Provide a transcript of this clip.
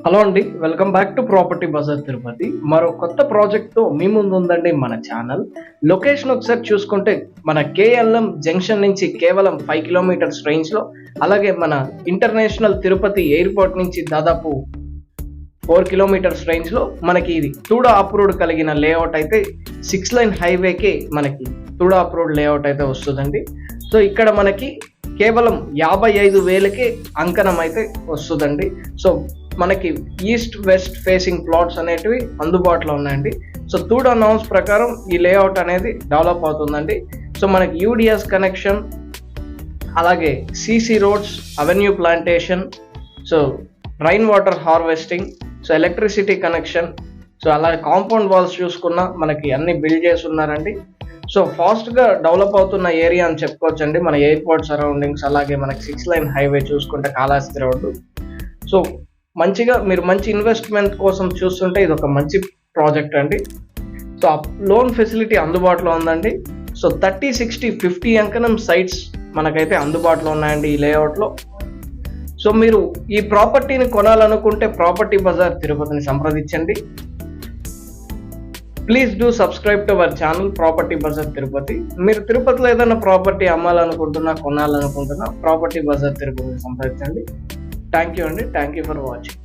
Hello అండి, welcome back to property Bazaar Tirupati. మరో కొత్త ప్రాజెక్ట్తో మీ ముందు ఉందండి మన ఛానల్. లొకేషన్ ఒకసారి చూసుకుంటే మన కేఎల్ఎం జంక్షన్ నుంచి కేవలం 5 కిలోమీటర్స్ రేంజ్లో, అలాగే మన ఇంటర్నేషనల్ తిరుపతి ఎయిర్పోర్ట్ నుంచి దాదాపు 4 కిలోమీటర్స్ రేంజ్లో మనకి ఇది తుడా అప్రూవ్డ్ కలిగిన లేఅవుట్ అయితే 6 లైన్ హైవేకి మనకి తుడా అప్రూవ్డ్ లేఅవుట్ అయితే వస్తుందండి. సో ఇక్కడ మనకి కేవలం 55,000కే అంకణం అయితే వస్తుందండి. సో మనకి ఈస్ట్ వెస్ట్ ఫేసింగ్ ప్లాట్స్ అనేటివి అందుబాటులో ఉన్నాయండి. సో తుడా నామ్స్ ప్రకారం ఈ లేఅవుట్ అనేది డెవలప్ అవుతుందండి. సో మనకి యూడిఎస్ కనెక్షన్, అలాగే CC roads, avenue plantation, so rain water harvesting, so electricity connection, so అలాగే కాంపౌండ్ వాల్స్ చూసుకున్నా మనకి అన్ని బిల్డ్ చేసి ఉన్నారండి. సో ఫాస్ట్గా డెవలప్ అవుతున్న ఏరియా అని చెప్పుకోవచ్చండి. మన ఎయిర్పోర్ట్ సరౌండింగ్స్, అలాగే మనకి 6 లైన్ హైవే చూసుకుంటే కాళహస్తి రోడ్డు. సో మంచిగా మీరు మంచి ఇన్వెస్ట్మెంట్ కోసం చూస్తుంటే ఇది ఒక మంచి ప్రాజెక్ట్ అండి. సో లోన్ ఫెసిలిటీ అందుబాటులో ఉందండి. సో 30, 60, 50 అంకణం సైట్స్ మనకైతే అందుబాటులో ఉన్నాయండి ఈ లేఅవుట్లో. సో మీరు ఈ ప్రాపర్టీని కొనాలనుకుంటే ప్రాపర్టీ బజార్ తిరుపతిని సంప్రదించండి. Please do subscribe to our channel property Bazaar Tirupati. మీరు తిరుపతిలో ఏదైనా ప్రాపర్టీ అమ్మాలనుకుంటున్నా, కొనాలనుకుంటున్నా ప్రాపర్టీ బజార్ తిరుపతిని సంప్రదించండి. థ్యాంక్ యూ అండి. Thank you for watching.